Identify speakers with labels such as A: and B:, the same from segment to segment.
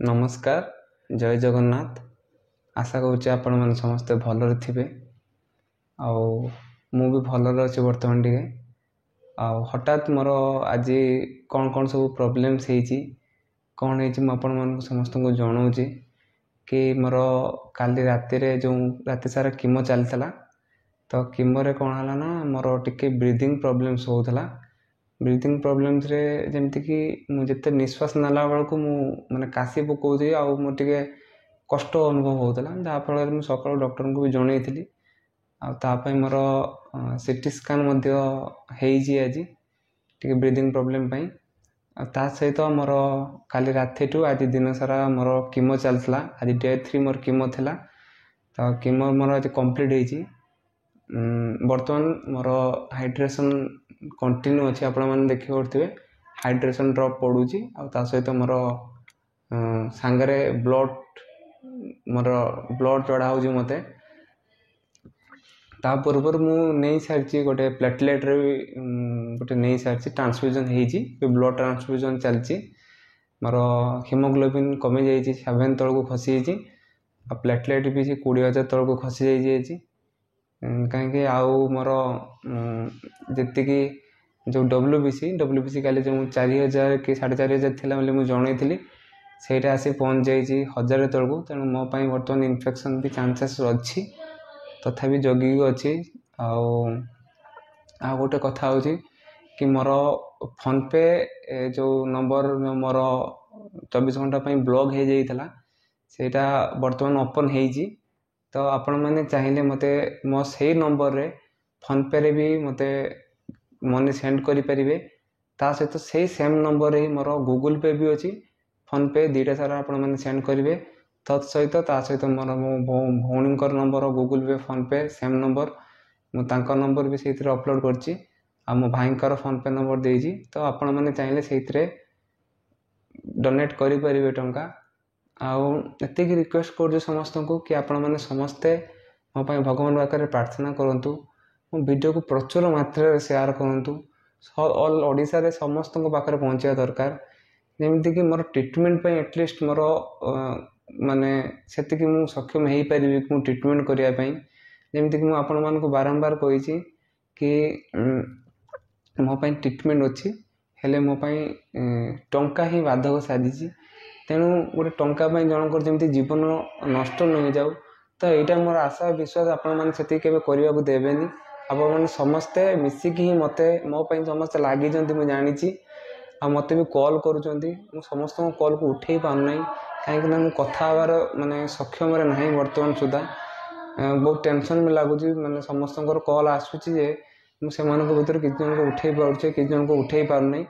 A: नमस्कार जय जगन्नाथ। आशा करुच्चे आपण मैंने समस्ते भलरे थे मु भी भलरे अच्छे बर्तमान टे हठात मोर आज कौन कौन सब प्रोब्लेम्स कौन हो समस्त को जनाऊँगी कि मोर काली राति जो राति सारा कीमो चलता तो कीमोरे कौन है ना मोर टिके ब्रीदिंग प्रोब्लेम्स होता ब्रीदिंग प्रोब्लेम्स रे जमती कि मुझे निश्वास नाला बेलू माने काशी पकाउथी आ मोटे कष्ट अनुभव होता जहाँफल मुझे सकाल डॉक्टर को भी जनई मोर सीटी स्कान आज टे ब्रीदिंग प्रोब्लेम ता सहित मोर काली राति टू आज दिन सारा मोर कीमो चलता आज डे 3 मोर कीमो थिला तो कीमो मोर आज कंप्लीट होती बर्तमान मोर हाइड्रेशन कंटिन्यू अच्छे आपण मैंने देखी पड़े हाइड्रेशन ड्रॉप पड़ूची आ सहित मोर सांगरे ब्लड मोर ब्लड चढ़ा हो मत ता पूर्व मु नहीं सारी गोटे प्लेटलेट रे गोटे नहीं सारी ट्रांसफ्यूजन हो ब्लड ट्रांसफ्यूजन चलती मोर हिमोग्लोबिन कमी जाइए 7 तल को खसी प्लेटलेट भी 20,000 तल को खसी जाइए कहीं आउ मोर जी जो डब्ल्यूबीसी काली जो 4,000 कि 4,500 थी मुझे जनई से आसी पहुँच जाइए 1,000 तल को तेणु मोपाई बर्तमान इन्फेक्शन भी चांसेस अच्छी तथापि जगिक अच्छी आ गोटे कथा हो कि मोर फोन पे जो नंबर मोर 24 घंटा ब्लॉक हो जाता सेटा बर्तमान ओपन हो तो आपण मैंने चाहिए मत मो से नंबर रे फोन पे रे भी मत मनी सेंड करें ता सहित से सेम नंबर ही मोर गूगल पे भी अच्छी फोन पे दुईटा सारा आपण मैंने सेंड करेंगे तत्सहित मोर मो भौणी नंबर गूगल पे फोन पे सेम नंबर मुझे नंबर भी से अपलोड करची आ मो भाई फोन पे नंबर देजी तो आपण मैंने चाहिए से डोनेट करें टंका आती रिक्वेस्ट कर समस्त को कि आपण मैंने समस्ते मो भगवान पाखे प्रार्थना करूँ मो वीडियो को प्रचुर मात्रा शेयर करूँ ऑल ओडिशा रे समस्त पाखे पहुँचा दरकार जमीक मोर ट्रिटमेंट एटलिस्ट मोर माने से सक्षम हो पारि कि ट्रिटमेंट करने जमीक मुझे बारंबार कही कि मोपाई ट्रिटमेंट अच्छी हेले मोपाई टंका ही बाधक साजिश तेणु गोटे टंका जनकर जमी जीवन नष्ट नहीं जाऊ तो यहाँ मोर आशा विश्वास आपण मैंने से करने को देवेनि आपण मैंने समस्ते मिसिकी ही मत मोपाई समस्ते लगी मुझे जानी आ मत भी कॉल करुँच समस्त कॉल को उठे पारना कहीं मुझे कथा हबार माने सक्षम ना बर्तमान सुधा बहुत टेंशन में लगुच मैंने समस्त कॉल आसूची मुझे भर किसी जन को उठे पारे किसी जन को उठे पारना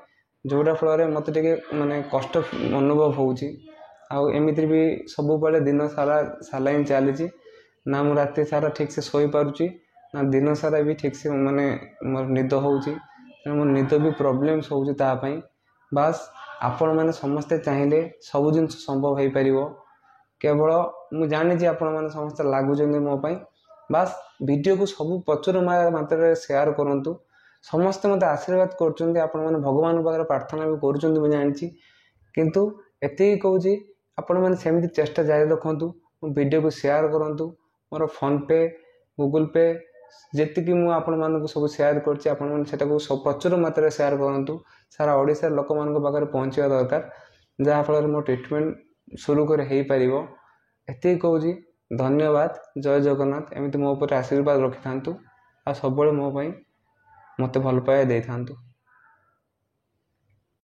A: जोटा फल मत माने कष्ट अनुभव होमती भी सब दिन सारा सालाइन चली ना मु राति सारा ठीक से सोई पारुची ना दिन सारा भी ठीक से माने मोर निद होउची मोर निद भी प्रोब्लेम्स होउची तापाई बास आपण मैंने समस्ते चाहिए सब जिन संभव हो पार केवल मु जानी आपण मैंने समस्ते लगुच मोपाई बास वीडियो को सब प्रचुर मात्रा शेयर करूँ समस्ते मत आशीर्वाद कर भगवान पाखे प्रार्थना भी कर जानी किंतु एति कहूँ आपण मैंने सेमती चेष्टा जारी रखु वीडियो को शेयर करूँ मोर फोन पे गूगल पे जी मुझे सब शेयर कर सब प्रचुर मात्रा शेयर करूँ सारा ओडिशा लोक मान पाखे पहुँचा दरकार जहाँफल मो ट्रिटमेंट शुरू कर एति कहूँ धन्यवाद जय जगन्नाथ एमती मो पर आशीर्वाद रखि था आ सब मो मत भल पाया दे था।